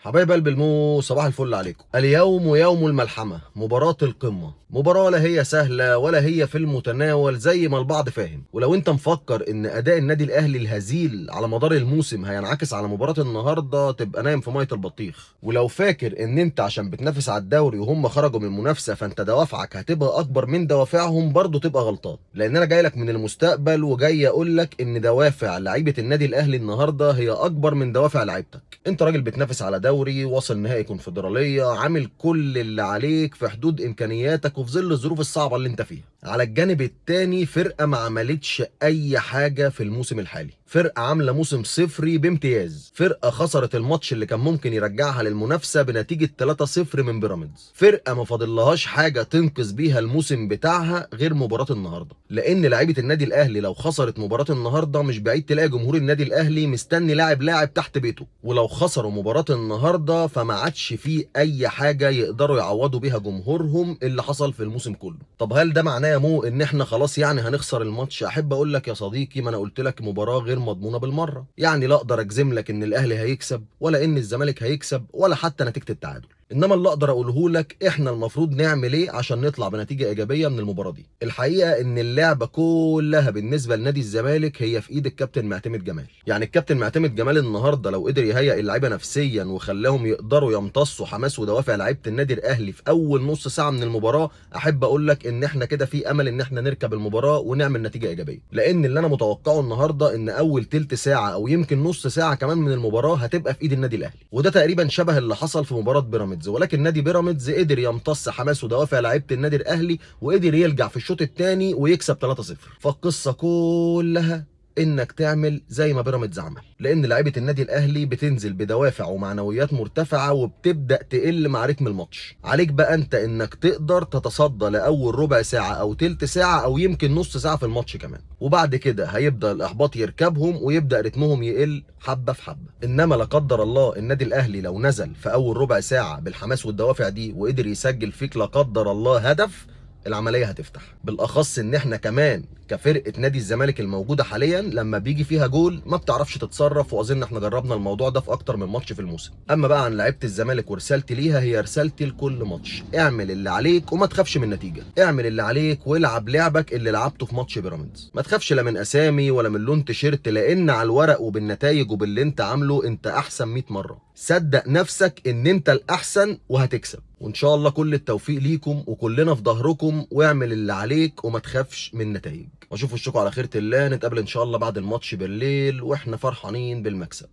حبايب قلب المو، صباح الفل عليكم. اليوم يوم الملحمة، مباراة القمة. مباراة لا هي سهلة ولا هي في المتناول زي ما البعض فاهم. ولو انت مفكر ان اداء النادي الاهلي الهزيل على مدار الموسم هينعكس على مباراة النهاردة تبقى نايم في مية البطيخ. ولو فاكر ان انت عشان بتنافس على الدوري وهم خرجوا من المنافسة فانت دوافعك هتبقى اكبر من دوافعهم، برضه تبقى غلطان. لان انا جاي لك من المستقبل وجاي اقول لك ان دوافع لعيبة النادي الاهلي النهاردة هي اكبر من دوافع لعيبتك. انت راجل بتنافس على دوري، واصل نهائي كونفدراليه، عامل كل اللي عليك في حدود امكانياتك وفي ظل الظروف الصعبه اللي انت فيها. على الجانب التاني فرقه ما عملتش اي حاجه في الموسم الحالي، فرقه عامله موسم صفري بامتياز، فرقه خسرت الماتش اللي كان ممكن يرجعها للمنافسه بنتيجه 3-0 من بيراميدز، فرقه ما فاضلهاش حاجه تنقذ بيها الموسم بتاعها غير مباراه النهارده. لان لعيبه النادي الاهلي لو خسرت مباراه النهارده مش بعيد تلاقي جمهور النادي الاهلي مستني لاعب تحت بيته. ولو خسروا مباراه النهارده فما عادش فيه اي حاجه يقدروا يعوضوا بيها جمهورهم اللي حصل في الموسم كله. طب هل ده معناه يا مو ان احنا خلاص يعني هنخسر الماتش؟ احب اقول لك يا صديقي، ما انا قلت لك مباراه غير مضمونه بالمره. يعني لا اقدر اجزم لك ان الاهلي هيكسب ولا ان الزمالك هيكسب ولا حتى نتيجه التعادل. انما اللي اقدر اقوله لك احنا المفروض نعمل ايه عشان نطلع بنتيجه ايجابيه من المباراه دي. الحقيقه ان اللعبه كلها بالنسبه لنادي الزمالك هي في ايد الكابتن معتمد جمال. يعني الكابتن معتمد جمال النهارده لو قدر يهيئ اللعيبه نفسيا وخلاهم يقدروا يمتصوا حماس ودوافع لعيبه النادي الاهلي في اول نص ساعه من المباراه، احب اقول لك ان احنا كده في امل ان احنا نركب المباراه ونعمل نتيجه ايجابيه. لان اللي انا متوقعه النهارده ان اول تلت ساعه او يمكن نص ساعه كمان من المباراه هتبقى في ايد النادي الاهلي، وده تقريبا شبه اللي حصل في مباراه بيراميدز. ولكن نادي بيراميدز قدر يمتص حماس ودوافع لعيبه النادي الاهلي وقدر يرجع في الشوط الثاني ويكسب 3-0. فالقصه كلها انك تعمل زي ما بيراميدز عمل، لان لعيبه النادي الاهلي بتنزل بدوافع ومعنويات مرتفعه وبتبدا تقل مع رتم الماتش. عليك بقى انت انك تقدر تتصدى لاول ربع ساعه او تلت ساعه او يمكن نص ساعه في الماتش كمان، وبعد كده هيبدا الاحباط يركبهم ويبدا رتمهم يقل حبه في حبه. انما لا قدر الله النادي الاهلي لو نزل في اول ربع ساعه بالحماس والدوافع دي وقدر يسجل فيك لا قدر الله هدف، العمليه هتفتح. بالاخص ان احنا كمان كفرقه نادي الزمالك الموجوده حاليا لما بيجي فيها جول ما بتعرفش تتصرف، واظن احنا جربنا الموضوع ده في اكتر من ماتش في الموسم. اما بقى عن لعيبه الزمالك ورسالتي ليها، هي رسالتي لكل ماتش: اعمل اللي عليك وما تخافش من النتيجه. اعمل اللي عليك والعب لعبك اللي لعبته في ماتش بيراميدز. ما تخافش لا من اسامي ولا من لون تيشيرت، لان على الورق وبالنتائج وباللي انت عامله انت احسن 100 مره. صدق نفسك ان انت الاحسن وهتكسب. وان شاء الله كل التوفيق ليكم وكلنا في ظهركم، واعمل اللي عليك وما تخافش من النتائج. واشوف وشكم على خيرة الله. نتقابل ان شاء الله بعد الماتش بالليل واحنا فرحانين بالمكسب.